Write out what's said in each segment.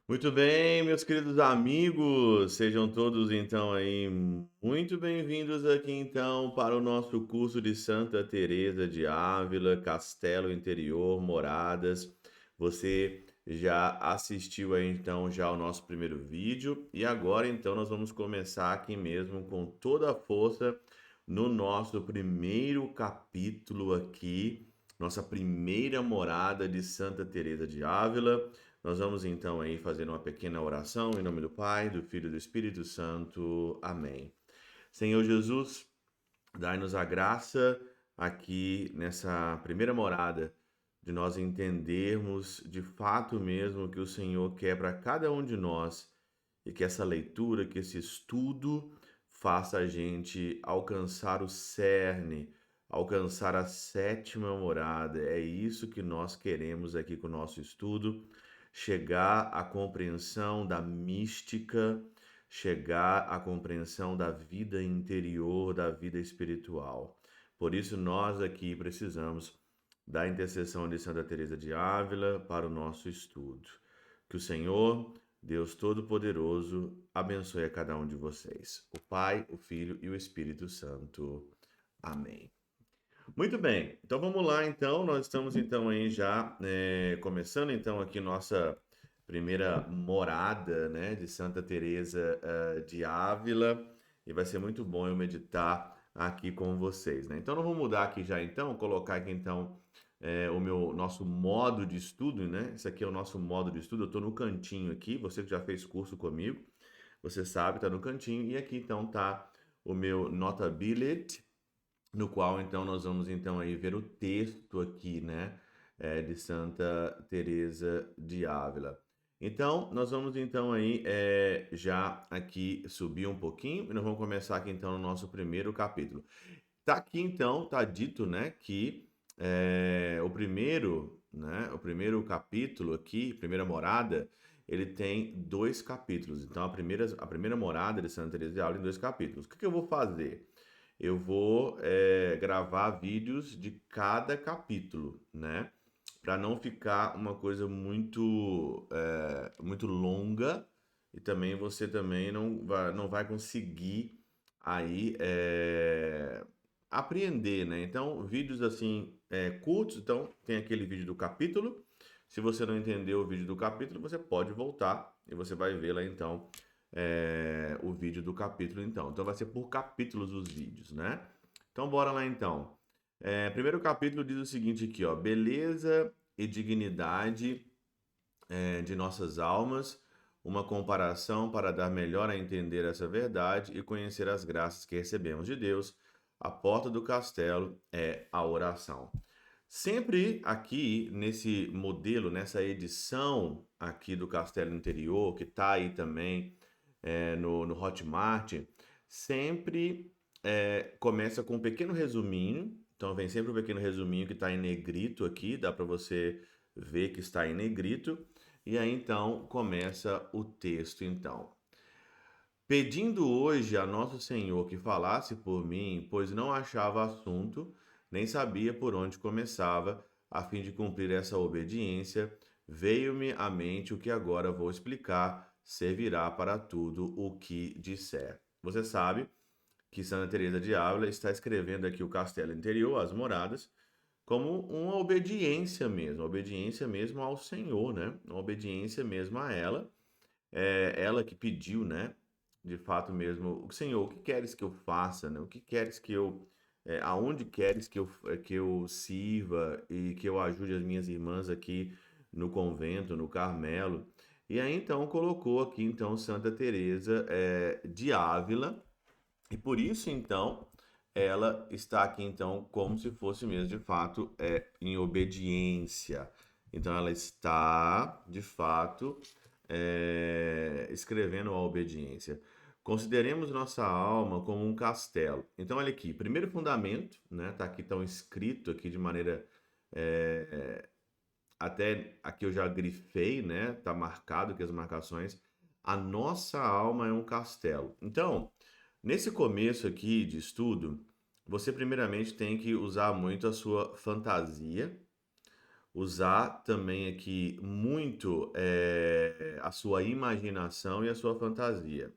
Muito bem, meus queridos amigos, sejam todos então aí muito bem-vindos aqui então para o nosso curso de Santa Teresa de Ávila, Castelo Interior, Moradas. Você já assistiu aí então já o nosso primeiro vídeo e agora então nós vamos começar aqui mesmo com toda a força no nosso primeiro capítulo aqui, nossa primeira morada de Santa Teresa de Ávila. Nós vamos então aí fazer uma pequena oração em nome do Pai, do Filho e do Espírito Santo. Amém. Senhor Jesus, dai-nos a graça aqui nessa primeira morada de nós entendermos de fato mesmo o que o Senhor quer para cada um de nós e que essa leitura, que esse estudo faça a gente alcançar o cerne, alcançar a sétima morada. É isso que nós queremos aqui com o nosso estudo, chegar à compreensão da mística, chegar à compreensão da vida interior, da vida espiritual. Por isso nós aqui precisamos da intercessão de Santa Teresa de Ávila para o nosso estudo. Que o Senhor, Deus Todo-Poderoso, abençoe a cada um de vocês. O Pai, o Filho e o Espírito Santo. Amém. Muito bem, então vamos lá então, nós estamos então aí já começando então aqui nossa primeira morada, né, de Santa Teresa de Ávila, e vai ser muito bom eu meditar aqui com vocês, né? Então nós vamos mudar aqui já então, colocar aqui então nosso modo de estudo, né? Esse aqui é o nosso modo de estudo, eu estou no cantinho aqui, você que já fez curso comigo, você sabe, está no cantinho, e aqui então tá o meu Notability, no qual então nós vamos então aí ver o texto aqui, né, de Santa Teresa de Ávila. Então, nós vamos então aí já aqui subir um pouquinho e nós vamos começar aqui então no nosso primeiro capítulo. Tá aqui então, tá dito, né, que o primeiro capítulo aqui, primeira morada, ele tem dois capítulos. Então, a primeira morada de Santa Teresa de Ávila em dois capítulos. O que que eu vou fazer? Eu vou gravar vídeos de cada capítulo, né? Para não ficar uma coisa muito longa e também você também não vai conseguir aí apreender, né? Então, vídeos assim curtos, então tem aquele vídeo do capítulo. Se você não entendeu o vídeo do capítulo, você pode voltar e você vai ver lá então o vídeo do capítulo então. Então vai ser por capítulos os vídeos, né? Então bora lá então. Primeiro capítulo diz o seguinte aqui, ó: beleza e dignidade de nossas almas, uma comparação para dar melhor a entender essa verdade e conhecer as graças que recebemos de Deus. A porta do castelo é a oração. Sempre aqui nesse modelo, nessa edição aqui do Castelo Interior, que está aí também no Hotmart, sempre começa com um pequeno resuminho. Então vem sempre um pequeno resuminho que está em negrito aqui, dá para você ver que está em negrito. E aí então começa o texto então. Pedindo hoje a Nosso Senhor que falasse por mim, pois não achava assunto, nem sabia por onde começava, a fim de cumprir essa obediência, veio-me à mente o que agora vou explicar, servirá para tudo o que disser. Você sabe que Santa Teresa de Ávila está escrevendo aqui o Castelo Interior, as moradas, como uma obediência mesmo ao Senhor, né? Uma obediência mesmo a ela, ela que pediu, né? De fato mesmo, Senhor, o que queres que eu faça, né? O que queres que eu, aonde queres que eu sirva e que eu ajude as minhas irmãs aqui no convento, no Carmelo? E aí então colocou aqui então Santa Teresa de Ávila, e por isso então ela está aqui então como se fosse mesmo de fato em obediência. Então ela está de fato escrevendo a obediência. Consideremos nossa alma como um castelo. Então olha aqui, primeiro fundamento, né? Tá aqui tão escrito aqui de maneira até aqui eu já grifei, né? Tá marcado aqui as marcações. A nossa alma é um castelo. Então, nesse começo aqui de estudo, você primeiramente tem que usar muito a sua fantasia, usar também aqui muito a sua imaginação e a sua fantasia.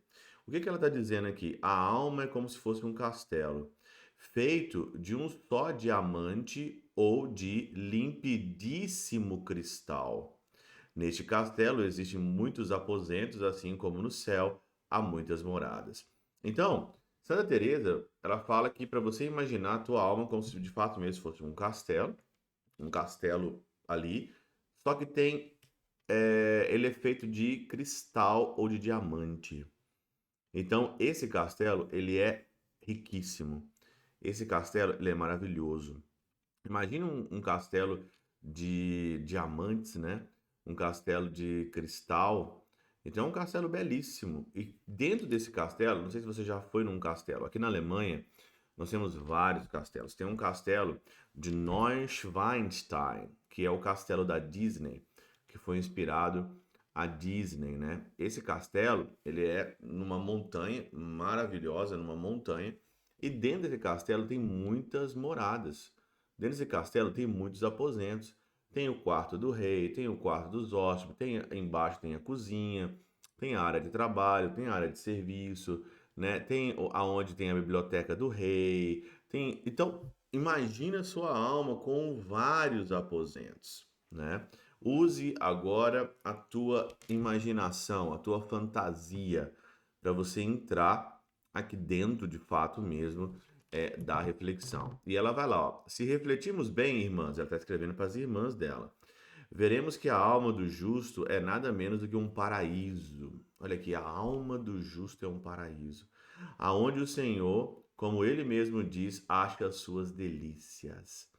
O que que ela está dizendo aqui? A alma é como se fosse um castelo, feito de um só diamante ou de limpidíssimo cristal. Neste castelo existem muitos aposentos, assim como no céu há muitas moradas. Então, Santa Teresa, ela fala que para você imaginar a tua alma como se de fato mesmo fosse um castelo ali, só que ele é feito de cristal ou de diamante. Então, esse castelo, ele é riquíssimo. Esse castelo, ele é maravilhoso. Imagina um castelo de diamantes, né? Um castelo de cristal. Então é um castelo belíssimo. E dentro desse castelo, não sei se você já foi num castelo. Aqui na Alemanha, nós temos vários castelos. Tem um castelo de Neuschwanstein, que é o castelo da Disney, que foi inspirado a Disney, né? Esse castelo, ele é numa montanha maravilhosa, numa montanha, e dentro desse castelo tem muitas moradas. Dentro desse castelo tem muitos aposentos. Tem o quarto do rei, tem o quarto dos hóspedes, embaixo tem a cozinha, tem a área de trabalho, tem a área de serviço, né? Tem aonde tem a biblioteca do rei, então imagina a sua alma com vários aposentos, né? Use agora a tua imaginação, a tua fantasia para você entrar aqui dentro de fato mesmo da reflexão. E ela vai lá, ó. Se refletirmos bem, irmãs, ela está escrevendo para as irmãs dela. Veremos que a alma do justo é nada menos do que um paraíso. Olha aqui, a alma do justo é um paraíso, aonde o Senhor, como ele mesmo diz, acha as suas delícias.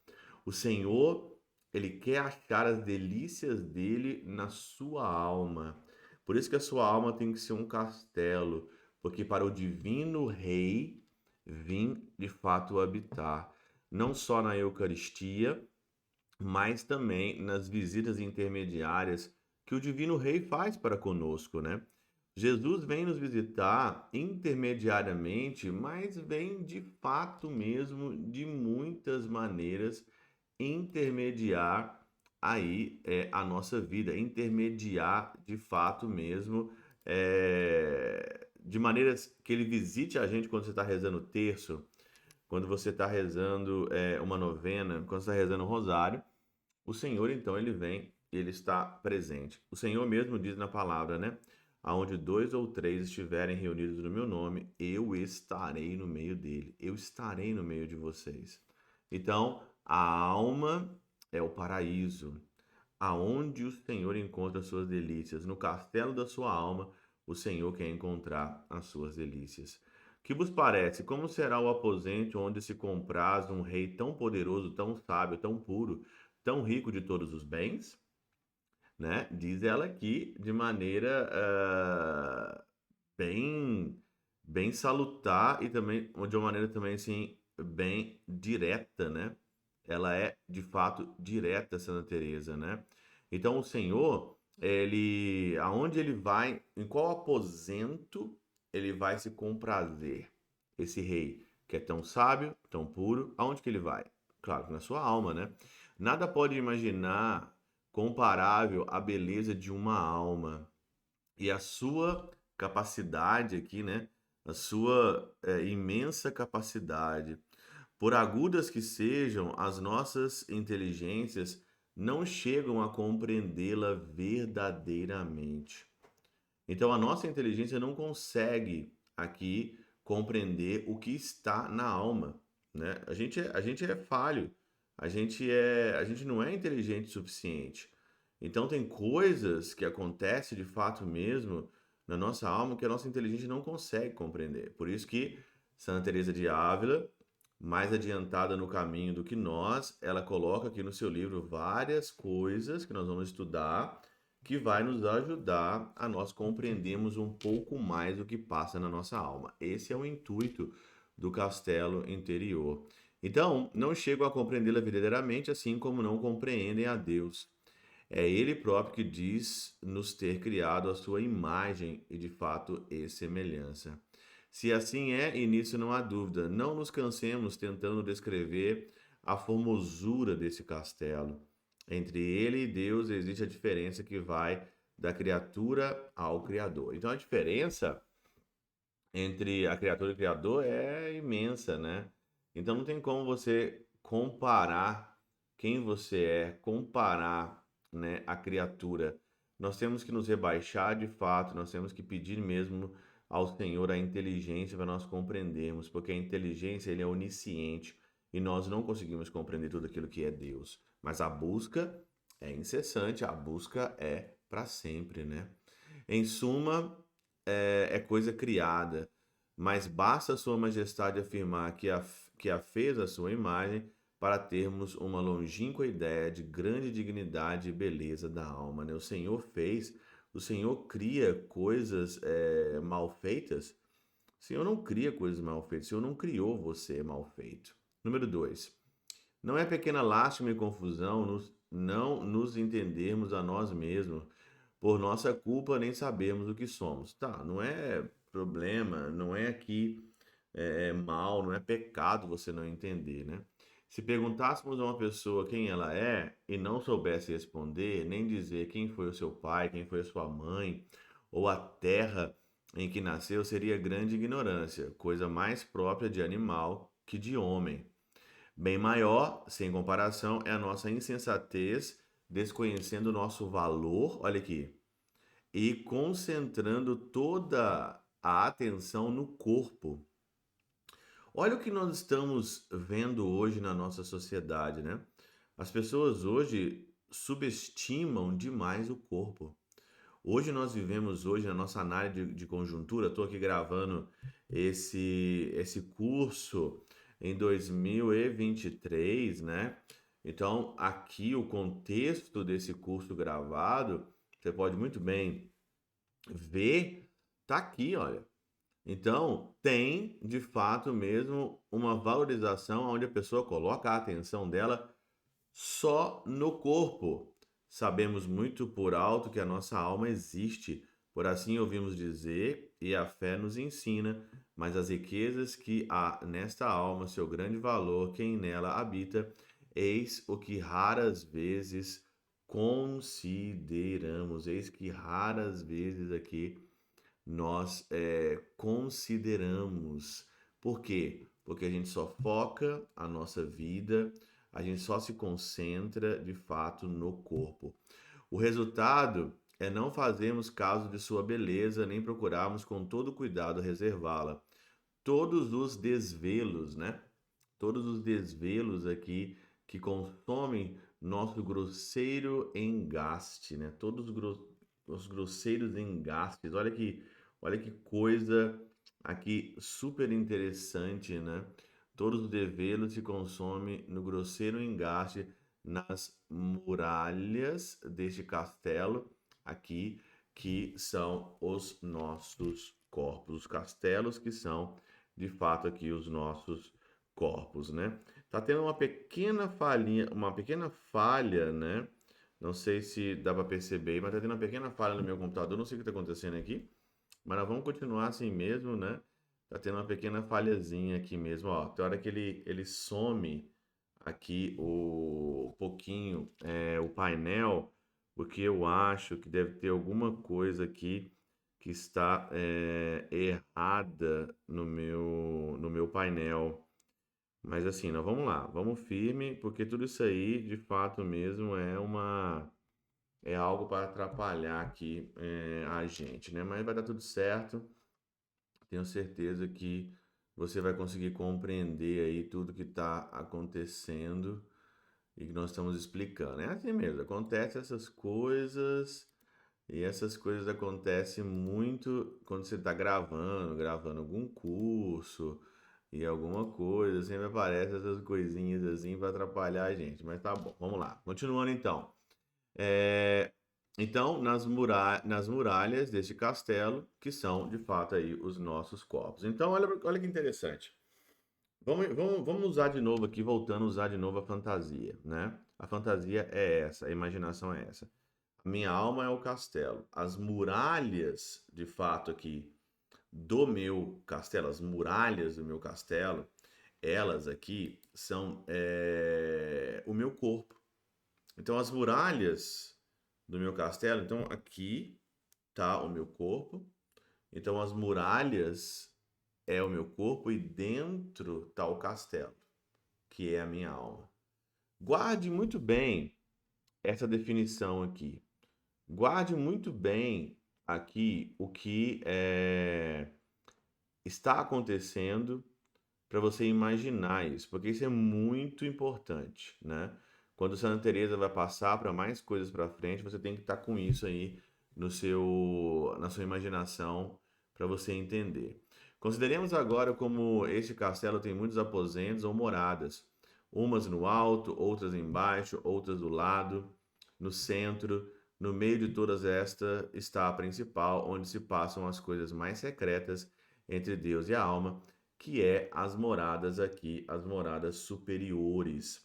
O Senhor, ele quer achar as delícias dele na sua alma. Por isso que a sua alma tem que ser um castelo, porque para o divino rei vim de fato habitar, não só na Eucaristia, mas também nas visitas intermediárias que o Divino Rei faz para conosco, né? Jesus vem nos visitar intermediariamente, mas vem de fato mesmo, de muitas maneiras, intermediar aí a nossa vida, intermediar de fato mesmo, de maneiras que ele visite a gente quando você está rezando o terço, quando você está rezando uma novena, quando você está rezando um rosário. O Senhor, então, ele vem, ele está presente. O Senhor mesmo diz na palavra, né? Aonde dois ou três estiverem reunidos no meu nome, eu estarei no meio dele. Eu estarei no meio de vocês. Então, a alma é o paraíso, aonde o Senhor encontra as suas delícias. No castelo da sua alma, o Senhor quer encontrar as suas delícias. Que vos parece? Como será o aposento onde se compraz um rei tão poderoso, tão sábio, tão puro, tão rico de todos os bens? Né? Diz ela aqui de maneira bem, bem salutar e também de uma maneira também assim bem direta, né? Ela é de fato direta, Santa Teresa, né? Então o Senhor, ele, aonde ele vai, em qual aposento ele vai se comprazer? Esse rei que é tão sábio, tão puro, aonde que ele vai? Claro, na sua alma, né? Nada pode imaginar comparável à beleza de uma alma e a sua capacidade aqui, né? A sua imensa capacidade. Por agudas que sejam, as nossas inteligências não chegam a compreendê-la verdadeiramente. Então, a nossa inteligência não consegue aqui compreender o que está na alma, né? A gente é falho, a gente não é inteligente o suficiente. Então, tem coisas que acontecem de fato mesmo na nossa alma que a nossa inteligência não consegue compreender. Por isso que Santa Teresa de Ávila, mais adiantada no caminho do que nós, ela coloca aqui no seu livro várias coisas que nós vamos estudar que vai nos ajudar a nós compreendermos um pouco mais o que passa na nossa alma. Esse é o intuito do castelo interior. Então, não chegam a compreendê-la verdadeiramente, assim como não compreendem a Deus. É Ele próprio que diz nos ter criado a sua imagem e, de fato, e semelhança. Se assim é, e nisso não há dúvida, não nos cansemos tentando descrever a formosura desse castelo. Entre ele e Deus existe a diferença que vai da criatura ao Criador. Então a diferença entre a criatura e o Criador é imensa, né? Então não tem como você comparar quem você é, comparar, né, a criatura. Nós temos que nos rebaixar de fato, nós temos que pedir mesmo ao Senhor a inteligência para nós compreendermos, porque a inteligência ele é onisciente e nós não conseguimos compreender tudo aquilo que é Deus. Mas a busca é incessante, a busca é para sempre, né? Em suma, é coisa criada, mas basta Sua Majestade afirmar que a fez à sua imagem para termos uma longínqua ideia de grande dignidade e beleza da alma, né? O Senhor cria coisas mal feitas. O Senhor não cria coisas mal feitas, o Senhor não criou você mal feito. Número 2. Não é pequena lástima e confusão não nos entendermos a nós mesmos, por nossa culpa nem sabemos o que somos. Tá, não é problema, não é aqui mal, não é pecado você não entender, né? Se perguntássemos a uma pessoa quem ela é e não soubesse responder, nem dizer quem foi o seu pai, quem foi a sua mãe, ou a terra em que nasceu, seria grande ignorância, coisa mais própria de animal que de homem. Bem maior, sem comparação, é a nossa insensatez, desconhecendo o nosso valor, olha aqui, e concentrando toda a atenção no corpo. Olha o que nós estamos vendo hoje na nossa sociedade, né? As pessoas hoje subestimam demais o corpo. Hoje nós vivemos hoje na nossa análise de conjuntura, estou aqui gravando esse curso em 2023, né? Então, aqui o contexto desse curso gravado, você pode muito bem ver, tá aqui, olha. Então, tem de fato mesmo uma valorização onde a pessoa coloca a atenção dela só no corpo. Sabemos muito por alto que a nossa alma existe, por assim ouvimos dizer, e a fé nos ensina, mas as riquezas que há nesta alma, seu grande valor, quem nela habita, eis o que raras vezes consideramos, eis que raras vezes aqui nós consideramos. Por quê? Porque a gente só foca a nossa vida, a gente só se concentra de fato no corpo. O resultado é não fazermos caso de sua beleza, nem procurarmos com todo cuidado reservá-la. Todos os desvelos, né? Todos os desvelos aqui que consomem nosso grosseiro engaste, né? Os grosseiros engastes. Olha que coisa aqui super interessante, né? Todos os desvelos se consomem no grosseiro engaste nas muralhas deste castelo aqui, que são os nossos corpos, os castelos que são de fato aqui os nossos corpos, né? Tá tendo uma pequena falhinha, uma pequena falha, né? Não sei se dá para perceber, mas tá tendo uma pequena falha no meu computador. Não sei o que está acontecendo aqui, mas nós vamos continuar assim mesmo, né? Tá tendo uma pequena falhazinha aqui mesmo, ó. Tem hora que ele some aqui o pouquinho, o painel, porque eu acho que deve ter alguma coisa aqui que está errada no meu painel. Mas assim, nós vamos lá, vamos firme, porque tudo isso aí, de fato mesmo, é algo para atrapalhar aqui a gente, né? Mas vai dar tudo certo. Tenho certeza que você vai conseguir compreender aí tudo que está acontecendo e que nós estamos explicando. É assim mesmo, acontecem essas coisas e essas coisas acontecem muito quando você está gravando algum curso e alguma coisa, sempre aparecem essas coisinhas assim para atrapalhar a gente. Mas tá bom, vamos lá. Continuando então. É, então, nas muralhas deste castelo, que são de fato aí os nossos corpos. Então, olha que interessante. Vamos usar de novo aqui, voltando a usar de novo a fantasia, né? A fantasia é essa, a imaginação é essa. A minha alma é o castelo. As muralhas, de fato, aqui do meu castelo, as muralhas do meu castelo, elas aqui são o meu corpo. Então, as muralhas do meu castelo, então aqui tá o meu corpo. Então, as muralhas é o meu corpo e dentro tá o castelo, que é a minha alma. Guarde muito bem essa definição aqui. Guarde muito bem aqui o que está acontecendo para você imaginar isso, porque isso é muito importante, né? Quando Santa Teresa vai passar para mais coisas para frente, você tem que estar com isso aí na sua imaginação para você entender. Consideremos agora como este castelo tem muitos aposentos ou moradas, umas no alto, outras embaixo, outras do lado, no centro. No meio de todas estas está a principal, onde se passam as coisas mais secretas entre Deus e a alma, que é as moradas aqui, as moradas superiores.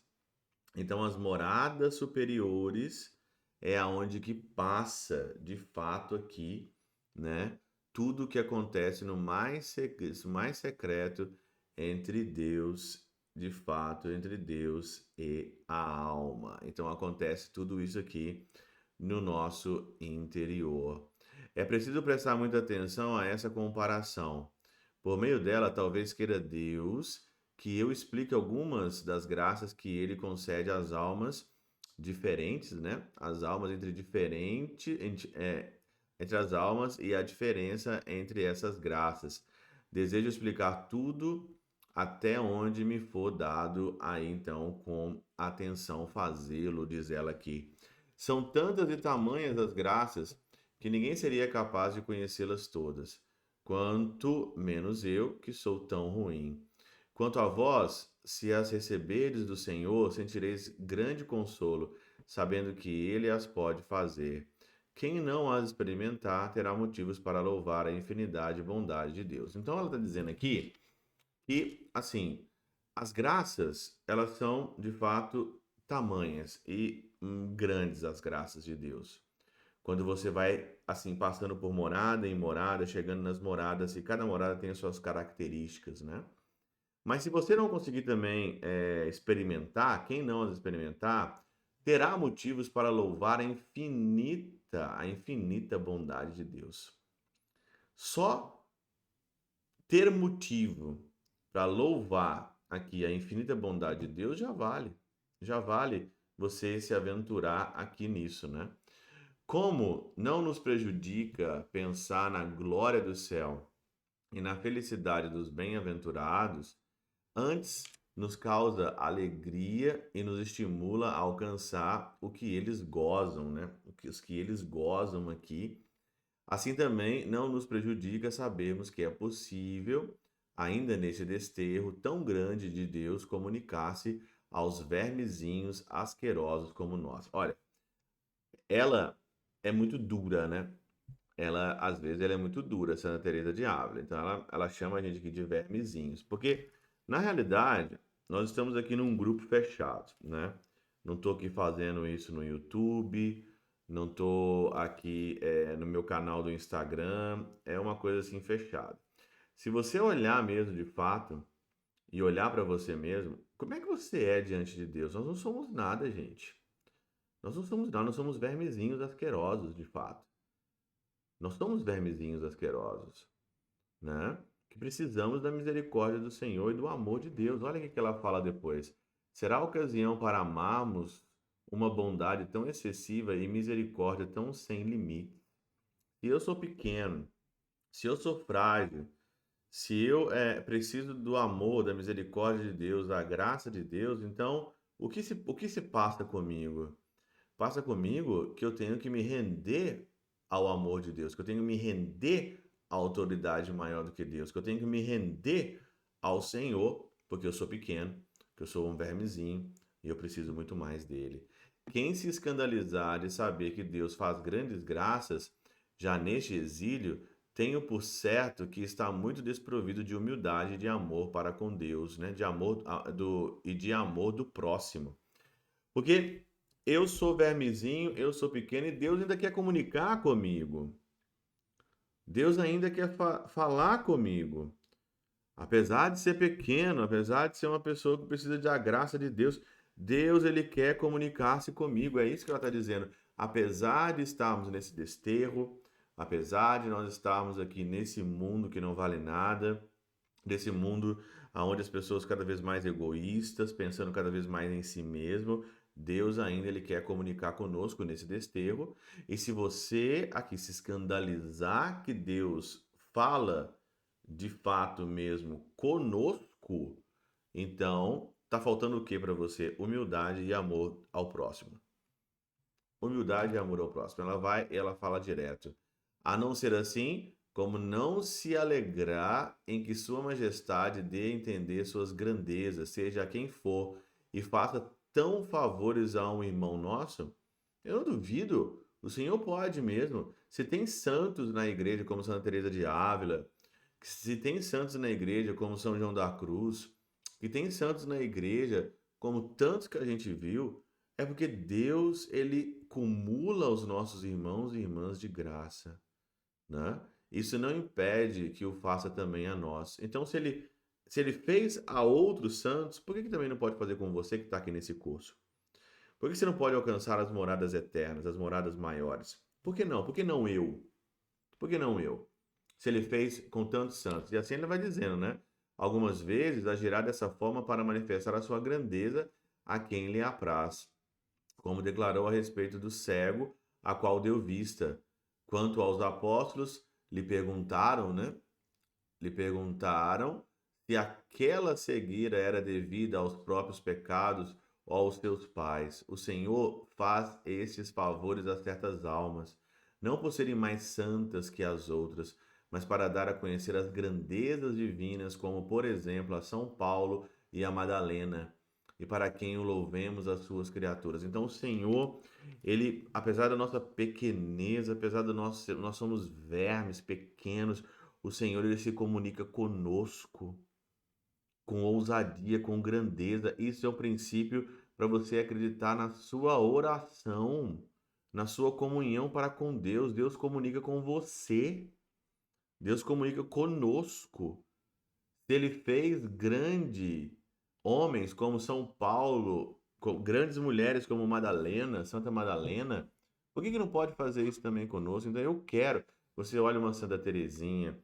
Então, as moradas superiores é aonde que passa, de fato, aqui, né? Tudo que acontece no mais secreto entre Deus, de fato, entre Deus e a alma. Então, acontece tudo isso aqui no nosso interior. É preciso prestar muita atenção a essa comparação. Por meio dela, talvez queira Deus que eu explique algumas das graças que ele concede às almas diferentes, né? As almas entre as almas e a diferença entre essas graças. Desejo explicar tudo até onde me for dado, aí então com atenção fazê-lo, diz ela aqui. São tantas e tamanhas as graças que ninguém seria capaz de conhecê-las todas, quanto menos eu, que sou tão ruim. Quanto a vós, se as receberdes do Senhor, sentireis grande consolo, sabendo que Ele as pode fazer. Quem não as experimentar terá motivos para louvar a infinidade e bondade de Deus. Então ela está dizendo aqui que, assim, as graças, elas são de fato tamanhas e grandes as graças de Deus. Quando você vai, assim, passando por morada em morada, chegando nas moradas, e cada morada tem as suas características, né? Mas se você não conseguir também experimentar, quem não as experimentar, terá motivos para louvar a infinita bondade de Deus. Só ter motivo para louvar aqui a infinita bondade de Deus já vale você se aventurar aqui nisso, né? Como não nos prejudica pensar na glória do céu e na felicidade dos bem-aventurados, antes nos causa alegria e nos estimula a alcançar o que eles gozam, né? Os que eles gozam aqui. Assim também não nos prejudica sabermos que é possível, ainda neste desterro tão grande de Deus, comunicar-se aos vermezinhos asquerosos como nós. Olha, ela é muito dura, né? Ela, às vezes, ela é muito dura, Santa Teresa de Ávila. Então, ela chama a gente aqui de vermezinhos. Porque, na realidade, nós estamos aqui num grupo fechado, né? Não estou aqui fazendo isso no YouTube, não estou aqui no meu canal do Instagram. É uma coisa assim fechada. Se você olhar mesmo de fato e olhar para você mesmo, como é que você é diante de Deus? Nós não somos nada, gente. Nós não somos nada, nós somos vermezinhos asquerosos, de fato. Nós somos vermezinhos asquerosos, né? Que precisamos da misericórdia do Senhor e do amor de Deus. Olha o que ela fala depois. Será ocasião para amarmos uma bondade tão excessiva e misericórdia tão sem limite. Se eu sou pequeno, se eu sou frágil, se eu preciso do amor, da misericórdia de Deus, da graça de Deus, então o que se passa comigo? Passa comigo que eu tenho que me render ao amor de Deus, que eu tenho que me render à autoridade maior do que Deus, que eu tenho que me render ao Senhor, porque eu sou pequeno, que eu sou um vermezinho e eu preciso muito mais dele. Quem se escandalizar de saber que Deus faz grandes graças, já neste exílio, tenho por certo que está muito desprovido de humildade e de amor para com Deus, né? De amor e de amor do próximo. Porque eu sou vermezinho, eu sou pequeno e Deus ainda quer comunicar comigo. Deus ainda quer falar comigo. Apesar de ser pequeno, apesar de ser uma pessoa que precisa da graça de Deus, Deus, ele quer comunicar-se comigo, é isso que ela está dizendo. Apesar de estarmos nesse desterro, apesar de nós estarmos aqui nesse mundo que não vale nada, desse mundo onde as pessoas cada vez mais egoístas, pensando cada vez mais em si mesmo, Deus ainda ele quer comunicar conosco nesse desterro. E se você aqui se escandalizar que Deus fala de fato mesmo conosco, então tá faltando o que para você? Humildade e amor ao próximo. Humildade e amor ao próximo. Ela fala direto. A não ser assim, como não se alegrar em que Sua Majestade dê a entender suas grandezas, seja a quem for, e faça tão favores a um irmão nosso? Eu não duvido. O Senhor pode mesmo. Se tem santos na igreja como Santa Teresa de Ávila, se tem santos na igreja como São João da Cruz, e tem santos na igreja como tantos que a gente viu, é porque Deus ele cumula os nossos irmãos e irmãs de graça, né? Isso não impede que o faça também a nós. Então, se ele fez a outros santos, por que também não pode fazer com você que está aqui nesse curso? Por que você não pode alcançar as moradas eternas, as moradas maiores? Por que não? Por que não eu? Por que não eu? Se ele fez com tantos santos. E assim ele vai dizendo, né? Algumas vezes agirá dessa forma para manifestar a sua grandeza a quem lhe apraz, como declarou a respeito do cego, a qual deu vista. Quanto aos apóstolos, lhe perguntaram, né? Lhe perguntaram se aquela cegueira era devida aos próprios pecados ou aos seus pais. O Senhor faz estes favores a certas almas, não por serem mais santas que as outras, mas para dar a conhecer as grandezas divinas, como por exemplo a São Paulo e a Madalena, e para quem o louvemos as suas criaturas. Então o Senhor, ele, apesar da nossa pequenez, apesar do nosso, nós somos vermes pequenos, o Senhor ele se comunica conosco com ousadia, com grandeza. Isso é o princípio para você acreditar na sua oração, na sua comunhão para com Deus. Deus comunica com você. Deus comunica conosco. Se ele fez grande homens como São Paulo, grandes mulheres como Madalena, Santa Madalena, por que não pode fazer isso também conosco? Então eu quero. Você olha uma Santa Teresinha,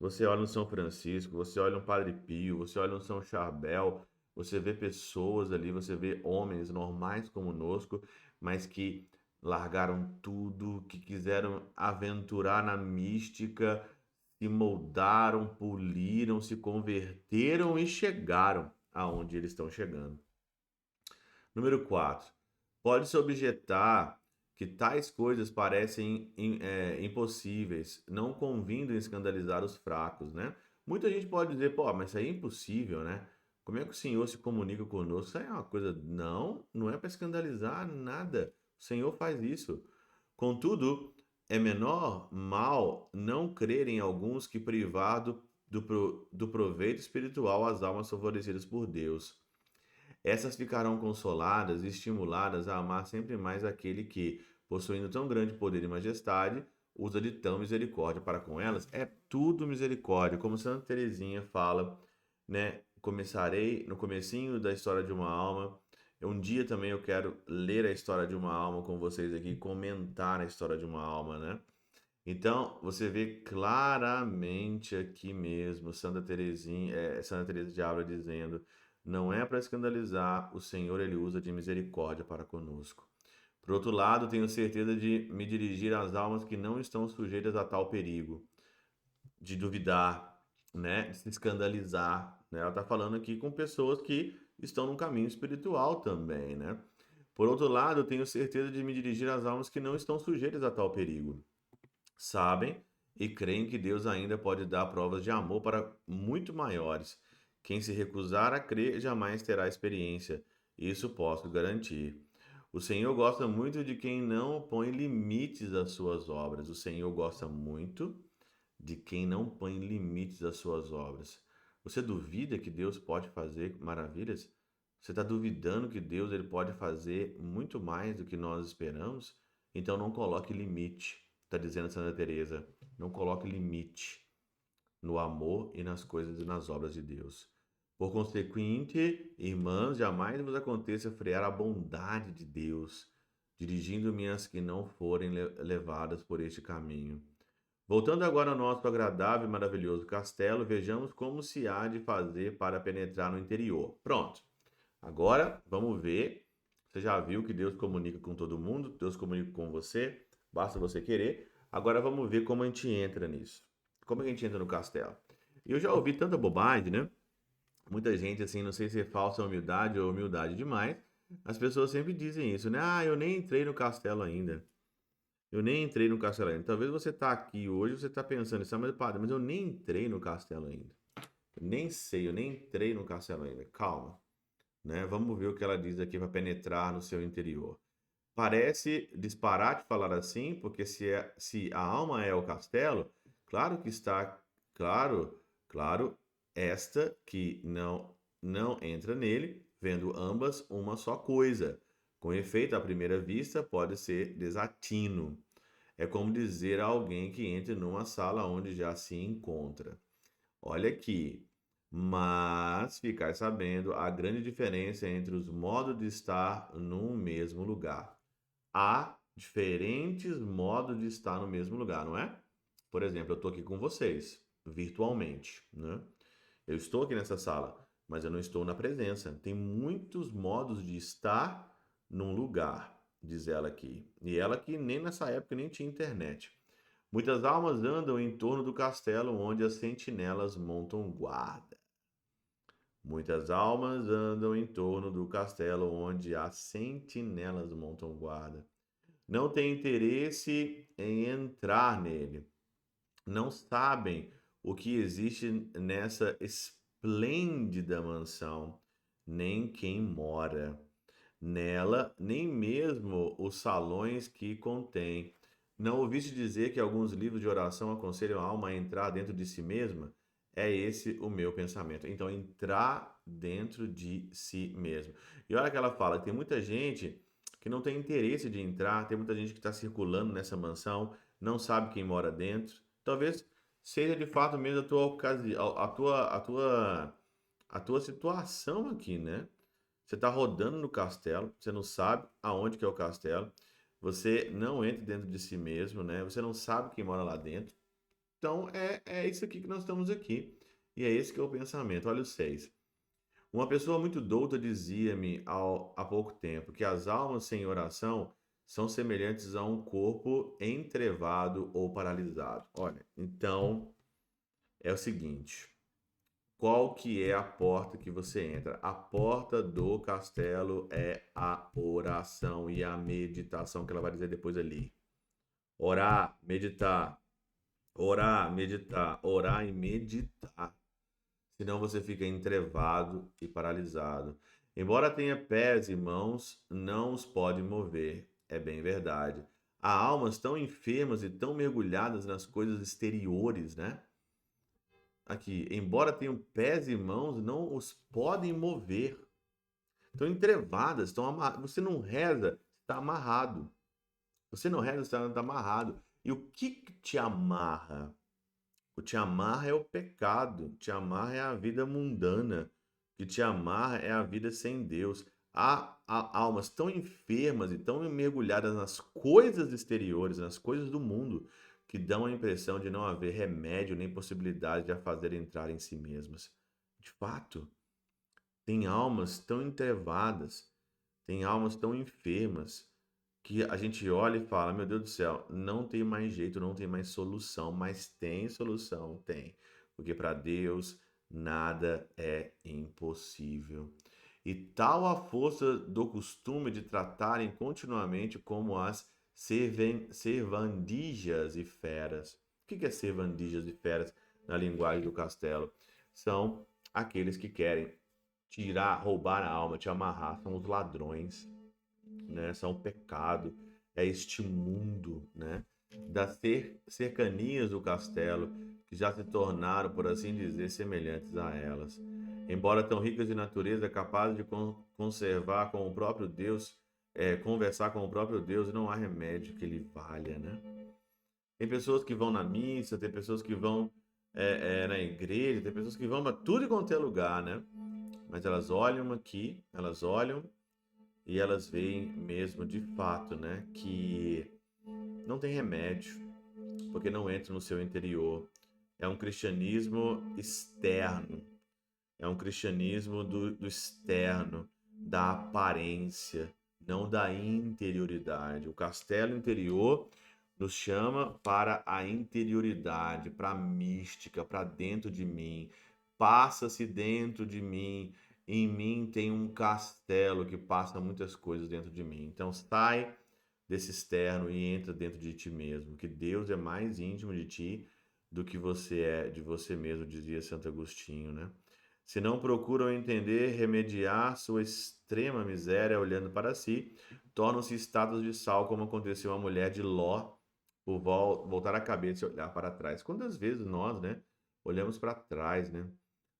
você olha um São Francisco, você olha um Padre Pio, você olha um São Charbel, você vê pessoas ali, você vê homens normais como conosco, mas que largaram tudo, que quiseram aventurar na mística, se moldaram, poliram, se converteram e chegaram aonde eles estão chegando. Número 4. Pode-se objetar que tais coisas parecem impossíveis, não convindo escandalizar os fracos, né? Muita gente pode dizer, pô, mas isso aí é impossível, né? Como é que o Senhor se comunica conosco? Isso aí é uma coisa. Não, não é para escandalizar nada. O Senhor faz isso. Contudo, é menor mal não crer em alguns que privar do proveito espiritual às almas favorecidas por Deus. Essas ficarão consoladas e estimuladas a amar sempre mais aquele que, possuindo tão grande poder e majestade, usa de tão misericórdia para com elas. É tudo misericórdia, como Santa Teresinha fala, né? Começarei no comecinho da história de uma alma. Um dia também eu quero ler a história de uma alma com vocês aqui, comentar a história de uma alma, né? Então, você vê claramente aqui mesmo Santa Teresa de Ávila dizendo: não é para escandalizar, o Senhor ele usa de misericórdia para conosco. Por outro lado, tenho certeza de me dirigir às almas que não estão sujeitas a tal perigo, de duvidar, né, de se escandalizar, né? Ela está falando aqui com pessoas que estão num caminho espiritual também, né? Por outro lado, eu tenho certeza de me dirigir às almas que não estão sujeitas a tal perigo, sabem e creem que Deus ainda pode dar provas de amor para muito maiores. Quem se recusar a crer jamais terá experiência. Isso posso garantir. O Senhor gosta muito de quem não põe limites às suas obras. O Senhor gosta muito de quem não põe limites às suas obras. Você duvida que Deus pode fazer maravilhas? Você está duvidando que Deus ele pode fazer muito mais do que nós esperamos? Então não coloque limite. Está dizendo Santa Teresa, não coloque limite no amor e nas coisas e nas obras de Deus. Por consequente, irmãs, jamais vos aconteça frear a bondade de Deus, dirigindo-me às que não forem levadas por este caminho. Voltando agora ao nosso agradável e maravilhoso castelo, vejamos como se há de fazer para penetrar no interior. Pronto. Agora, vamos ver. Você já viu que Deus comunica com todo mundo, Deus comunica com você, basta você querer. Agora vamos ver como a gente entra nisso. Como é que a gente entra no castelo? Eu já ouvi tanta bobagem, né? Muita gente, assim, não sei se é falsa humildade ou humildade demais. As pessoas sempre dizem isso, né? Ah, eu nem entrei no castelo ainda. Eu nem entrei no castelo ainda. Talvez você tá aqui hoje, você tá pensando isso, mas padre, mas eu nem entrei no castelo ainda. Eu nem sei, eu nem entrei no castelo ainda. Calma, né? Vamos ver o que ela diz aqui para penetrar no seu interior. Parece disparate falar assim, porque se a alma é o castelo, claro que está, claro, claro, esta que não entra nele, vendo ambas uma só coisa. Com efeito, à primeira vista, pode ser desatino. É como dizer a alguém que entre numa sala onde já se encontra. Olha aqui. Mas ficar sabendo a grande diferença entre os modos de estar num mesmo lugar. Há diferentes modos de estar no mesmo lugar, não é? Por exemplo, eu estou aqui com vocês, virtualmente, né? Eu estou aqui nessa sala, mas eu não estou na presença. Tem muitos modos de estar num lugar, diz ela aqui. E ela que nem nessa época nem tinha internet. Muitas almas andam em torno do castelo onde as sentinelas montam guarda. Muitas almas andam em torno do castelo onde as sentinelas montam guarda. Não têm interesse em entrar nele. Não sabem o que existe nessa esplêndida mansão, nem quem mora nela, nem mesmo os salões que contém. Não ouviste dizer que alguns livros de oração aconselham a alma a entrar dentro de si mesma? É esse o meu pensamento. Então, entrar dentro de si mesmo. E olha que ela fala, tem muita gente que não tem interesse de entrar, tem muita gente que está circulando nessa mansão, não sabe quem mora dentro. Talvez seja de fato mesmo a tua ocasião, a tua situação aqui, né? Você está rodando no castelo, você não sabe aonde que é o castelo, você não entra dentro de si mesmo, né? Você não sabe quem mora lá dentro. Então é isso aqui que nós estamos aqui. E é esse que é o pensamento. Olha o 6. Uma pessoa muito douta dizia-me há pouco tempo que as almas sem oração são semelhantes a um corpo entrevado ou paralisado. Olha, então é o seguinte. Qual que é a porta que você entra? A porta do castelo é a oração e a meditação que ela vai dizer depois ali. Orar, meditar, orar e meditar. Senão você fica entrevado e paralisado. Embora tenha pés e mãos, não os pode mover. É bem verdade. Há almas tão enfermas e tão mergulhadas nas coisas exteriores, né? Aqui, embora tenham pés e mãos, não os podem mover. Estão entrevadas, estão amarradas. Você não reza, está amarrado. Você não reza, está amarrado. E o que te amarra? O te amarra é o pecado, te amarra é a vida mundana, o que te amarra é a vida sem Deus. Há almas tão enfermas e tão mergulhadas nas coisas exteriores, nas coisas do mundo, que dão a impressão de não haver remédio nem possibilidade de a fazer entrar em si mesmas. De fato, tem almas tão entrevadas, tem almas tão enfermas, que a gente olha e fala: Meu Deus do céu, não tem mais jeito, não tem mais solução, mas tem solução, tem. Porque para Deus nada é impossível. E tal a força do costume de tratarem continuamente como as servandijas e feras. O que é servandijas e feras na linguagem do castelo? São aqueles que querem tirar, roubar a alma, te amarrar, são os ladrões, né? São o pecado, é este mundo, né? Das cercanias do castelo, que já se tornaram, por assim dizer, semelhantes a elas. Embora tão ricas de natureza, capazes de conservar com o próprio Deus, conversar com o próprio Deus, não há remédio que lhe valha, né? Tem pessoas que vão na missa, tem pessoas que vão na igreja, tem pessoas que vão para tudo quanto é lugar, né? Mas elas olham aqui, elas olham e elas veem mesmo de fato, né, que não tem remédio, porque não entra no seu interior. É um cristianismo externo, é um cristianismo do externo, da aparência, não da interioridade. O castelo interior nos chama para a interioridade, para a mística, para dentro de mim. Passa-se dentro de mim. Em mim tem um castelo que passa muitas coisas dentro de mim. Então sai desse externo e entra dentro de ti mesmo, que Deus é mais íntimo de ti do que você é de você mesmo, dizia Santo Agostinho, né? Se não procuram entender, remediar sua extrema miséria olhando para si, tornam-se estátuas de sal, como aconteceu à mulher de Ló, por voltar a cabeça e olhar para trás. Quantas vezes nós, né, olhamos para trás, né?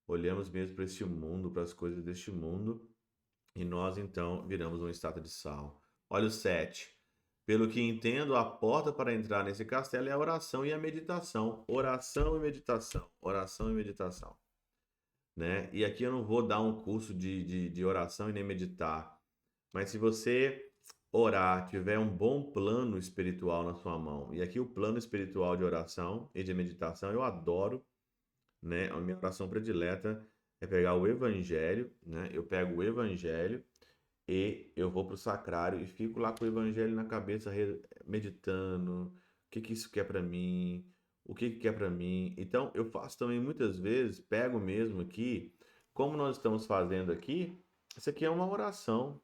Olhamos mesmo para este mundo, para as coisas deste mundo, e nós então viramos uma estátua de sal. Olha o 7. Pelo que entendo, a porta para entrar nesse castelo é a oração e a meditação. Oração e meditação. Oração e meditação. Né? E aqui eu não vou dar um curso de oração e nem meditar. Mas se você orar, tiver um bom plano espiritual na sua mão, e aqui o plano espiritual de oração e de meditação, eu adoro, né? A minha oração predileta é pegar o evangelho, né? Eu pego o evangelho e eu vou para o sacrário e fico lá com o evangelho na cabeça, meditando, o que que isso quer para mim, o que que quer para mim. Então, eu faço também muitas vezes, pego mesmo aqui, como nós estamos fazendo aqui, isso aqui é uma oração.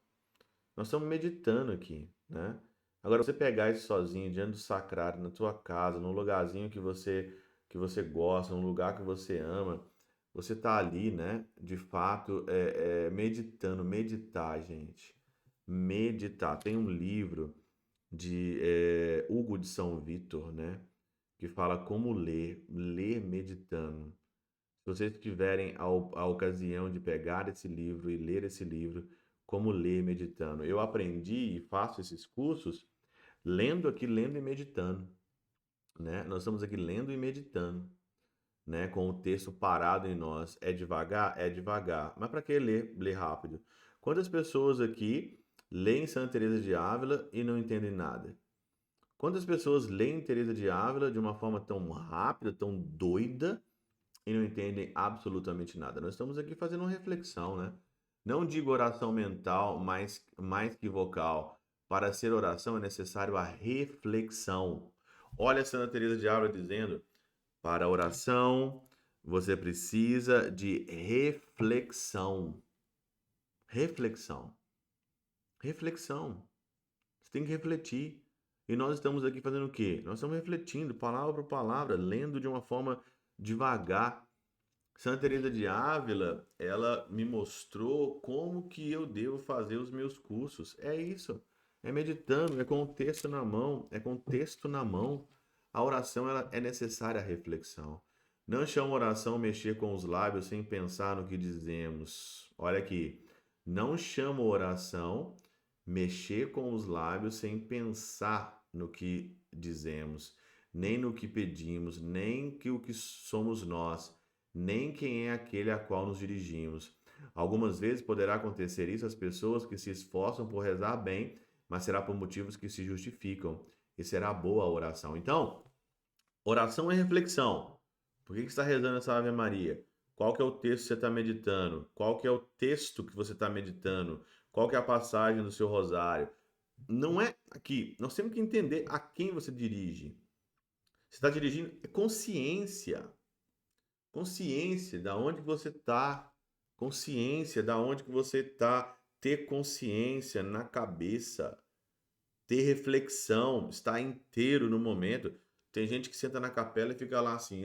Nós estamos meditando aqui, né? Agora, você pegar isso sozinho, diante do sacrário, na tua casa, num lugarzinho que você gosta, num lugar que você ama, você tá ali, né? De fato, meditando, meditar, gente. Meditar. Tem um livro de Hugo de São Vítor, né? Que fala como ler meditando. Se vocês tiverem a ocasião de pegar esse livro e ler esse livro, como ler meditando. Eu aprendi e faço esses cursos lendo aqui, lendo e meditando, né? Nós estamos aqui lendo e meditando, né? Com o texto parado em nós. É devagar? É devagar. Mas para que ler? Ler rápido. Quantas pessoas aqui leem Santa Teresa de Ávila e não entendem nada? Quantas pessoas leem Teresa de Ávila de uma forma tão rápida, tão doida, e não entendem absolutamente nada? Nós estamos aqui fazendo uma reflexão, né? Não digo oração mental, mas mais que vocal. Para ser oração é necessário a reflexão. Olha Santa Teresa de Ávila dizendo: para a oração você precisa de reflexão. Reflexão. Reflexão. Você tem que refletir. E nós estamos aqui fazendo o quê? Nós estamos refletindo, palavra por palavra, lendo de uma forma devagar. Santa Teresa de Ávila, ela me mostrou como que eu devo fazer os meus cursos. É isso. É meditando, é com o texto na mão, é com o texto na mão. A oração ela é necessária a reflexão. Não chama oração mexer com os lábios sem pensar no que dizemos. Olha aqui. Não chama oração mexer com os lábios sem pensar no que dizemos, nem no que pedimos, nem que o que somos nós, nem quem é aquele a qual nos dirigimos. Algumas vezes poderá acontecer isso às pessoas que se esforçam por rezar bem, mas será por motivos que se justificam, e será boa a oração. Então, oração é reflexão. Por que você está rezando essa Ave Maria? Qual que é o texto que você está meditando? Qual que é o texto que você está meditando? Qual que é a passagem do seu rosário? Não é aqui. Nós temos que entender a quem você dirige. Você está dirigindo é consciência. Consciência da onde você está. Consciência da onde que você está. Ter consciência na cabeça. Ter reflexão. Estar inteiro no momento. Tem gente que senta na capela e fica lá assim.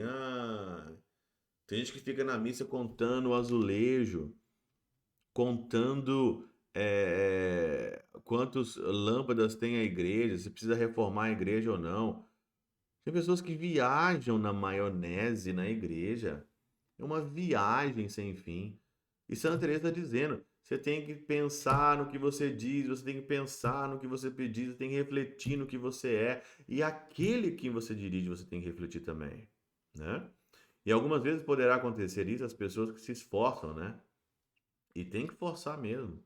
Tem gente que fica na missa contando o azulejo. Contando quantas lâmpadas tem a igreja. Se precisa reformar a igreja ou não. Tem pessoas que viajam na maionese na igreja. É uma viagem sem fim. E Santa Teresa está dizendo, você tem que pensar no que você diz, você tem que pensar no que você pedir, você tem que refletir no que você é. E aquele que você dirige, você tem que refletir também, né? E algumas vezes poderá acontecer isso às pessoas que se esforçam, né? E tem que forçar mesmo.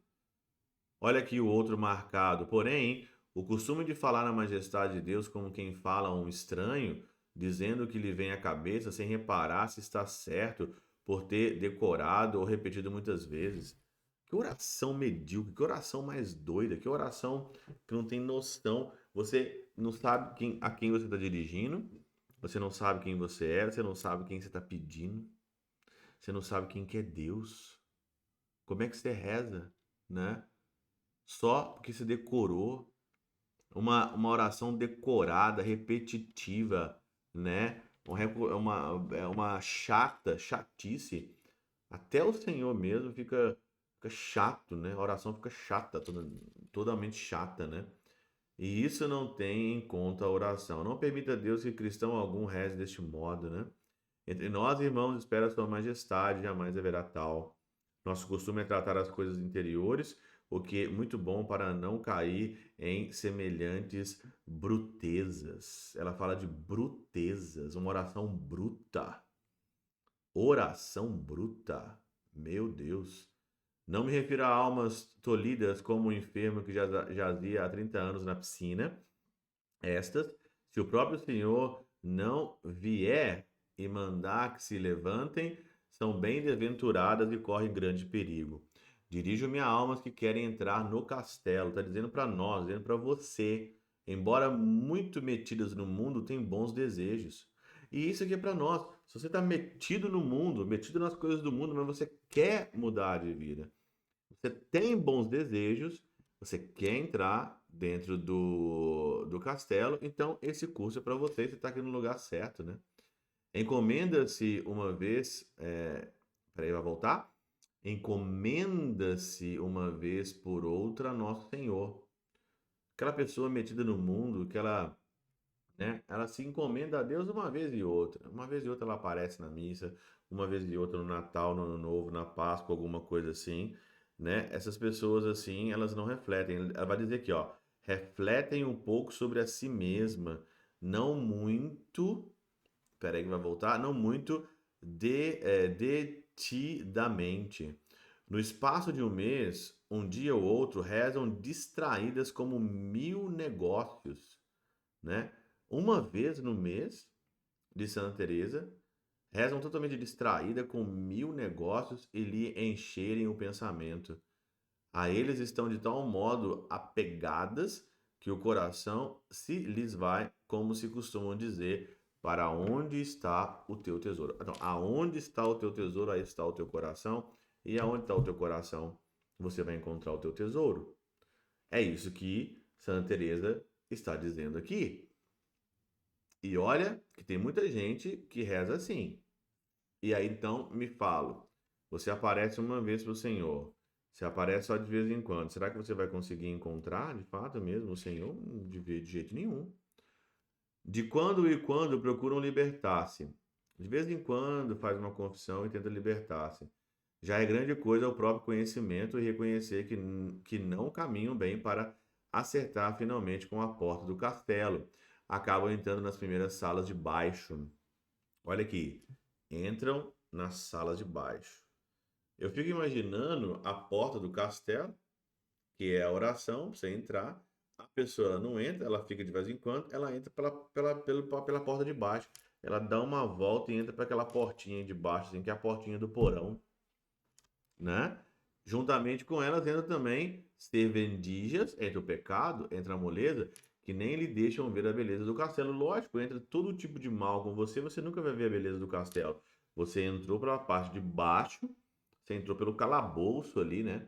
Olha aqui o outro marcado. Porém, o costume de falar na majestade de Deus como quem fala a um estranho, dizendo o que lhe vem à cabeça, sem reparar se está certo por ter decorado ou repetido muitas vezes. Que oração medíocre, que oração mais doida, que oração que não tem noção. Você não sabe a quem você está dirigindo, você não sabe quem você é, você não sabe quem você está pedindo, você não sabe quem que é Deus. Como é que você reza, né? Só porque você decorou uma oração decorada, repetitiva, né? É uma chatice. Até o Senhor mesmo fica chato, né? A oração fica chata, totalmente chata, né? E isso não tem em conta a oração. Não permita a Deus que cristão algum reze deste modo, né? Entre nós, irmãos, espera a sua majestade, jamais haverá tal. Nosso costume é tratar as coisas interiores, o que é muito bom para não cair em semelhantes brutezas. Ela fala de brutezas, uma oração bruta. Oração bruta. Meu Deus. Não me refiro a almas tolhidas como o enfermo que jazia há 30 anos na piscina. Estas, se o próprio Senhor não vier e mandar que se levantem, são bem-aventuradas e correm grande perigo. Dirijo-me a almas que querem entrar no castelo. Está dizendo para nós, dizendo para você. Embora muito metidas no mundo, tem bons desejos. E isso aqui é para nós. Se você está metido no mundo, metido nas coisas do mundo, mas você quer mudar de vida, você tem bons desejos, você quer entrar dentro do castelo, então esse curso é para você, você está aqui no lugar certo, né? Encomenda-se uma vez. Peraí, vai voltar? Encomenda-se uma vez por outra a Nosso Senhor. Aquela pessoa metida no mundo, que ela, né, ela se encomenda a Deus uma vez e outra. Uma vez e outra ela aparece na missa, uma vez e outra no Natal, no Ano Novo, na Páscoa, alguma coisa assim, né? Essas pessoas assim, elas não refletem. Ela vai dizer aqui, ó, refletem um pouco sobre a si mesma, não muito. Peraí que vai voltar. Não muito detidamente. No espaço de um mês, um dia ou outro, rezam distraídas como 1000 negócios, né? Uma vez no mês, de Santa Teresa, rezam totalmente distraída com 1000 negócios e lhe encherem o pensamento. A eles estão de tal modo apegadas que o coração se lhes vai, como se costumam dizer, para onde está o teu tesouro. Então, aonde está o teu tesouro, aí está o teu coração. E aonde está o teu coração, você vai encontrar o teu tesouro. É isso que Santa Teresa está dizendo aqui. E olha que tem muita gente que reza assim. E aí então me falo, você aparece uma vez para o Senhor, você aparece só de vez em quando. Será que você vai conseguir encontrar de fato mesmo o Senhor? De jeito nenhum. De quando em quando procuram libertar-se. De vez em quando faz uma confissão e tenta libertar-se. Já é grande coisa o próprio conhecimento e reconhecer que não caminham bem para acertar finalmente com a porta do castelo. Acabam entrando nas primeiras salas de baixo. Olha aqui, entram nas salas de baixo. Eu fico imaginando a porta do castelo, que é a oração, pra você entrar. A pessoa não entra, ela fica de vez em quando, ela entra pela porta de baixo. Ela dá uma volta e entra para aquela portinha de baixo, assim, que é a portinha do porão, né? Juntamente com elas entra também servendijas, entra o pecado, entra a moleza, que nem lhe deixam ver a beleza do castelo. Lógico, entra todo tipo de mal com você, você nunca vai ver a beleza do castelo. Você entrou pela parte de baixo, você entrou pelo calabouço ali, né?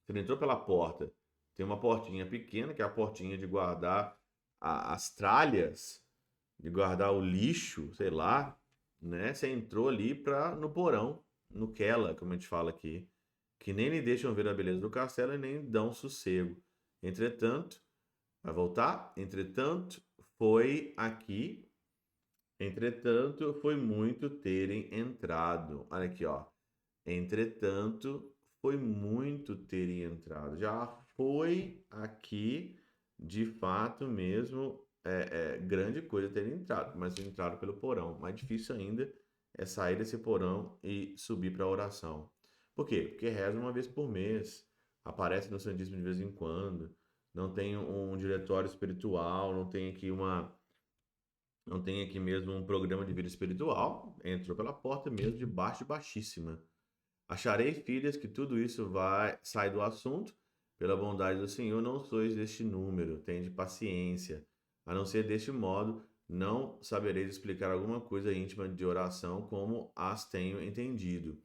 Você não entrou pela porta. Tem uma portinha pequena, que é a portinha de guardar as tralhas, de guardar o lixo, sei lá, né? Você entrou ali no porão, no Kela, como a gente fala aqui, que nem lhe deixam ver a beleza do castelo e nem dão sossego. Entretanto, vai voltar? Entretanto, foi aqui, entretanto, foi muito terem entrado. Olha aqui, ó. Entretanto, foi muito terem entrado. Já foi aqui, de fato mesmo, grande coisa terem entrado, mas entraram pelo porão. Mais difícil ainda é sair desse porão e subir para a oração. Por quê? Porque reza uma vez por mês, aparece no Santíssimo de vez em quando, não tem um diretório espiritual, não tem aqui mesmo um programa de vida espiritual, entrou pela porta mesmo de baixo e baixíssima. Acharei, filhas, que tudo isso sai do assunto. Pela bondade do Senhor, não sois deste número, tende paciência. A não ser deste modo, não sabereis explicar alguma coisa íntima de oração como as tenho entendido.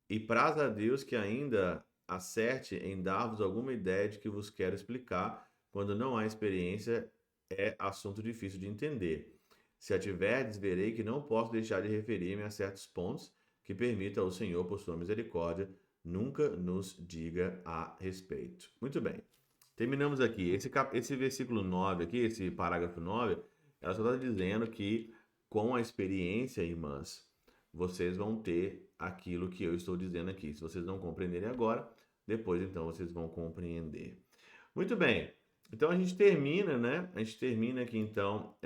E praza a Deus que ainda acerte em dar-vos alguma ideia de que vos quero explicar, quando não há experiência, é assunto difícil de entender. Se a tiverdes, verei que não posso deixar de referir-me a certos pontos que permita ao Senhor, por sua misericórdia, nunca nos diga a respeito. Muito bem. Terminamos aqui. Esse versículo 9 aqui, esse parágrafo 9, ela só está dizendo que com a experiência, irmãs, vocês vão ter aquilo que eu estou dizendo aqui. Se vocês não compreenderem agora, depois então vocês vão compreender. Muito bem. Então a gente termina, né? A gente termina aqui então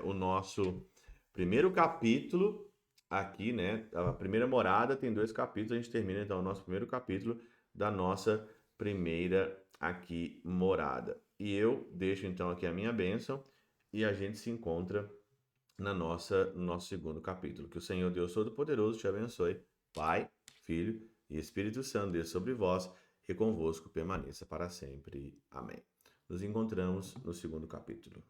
o nosso primeiro capítulo aqui, né? A primeira morada tem 2 capítulos. A gente termina então o nosso primeiro capítulo da nossa primeira aqui morada. E eu deixo então aqui a minha bênção e a gente se encontra no nosso segundo capítulo. Que o Senhor Deus Todo-Poderoso te abençoe, Pai, Filho e Espírito Santo, Deus sobre vós e convosco permaneça para sempre. Amém. Nos encontramos no segundo capítulo.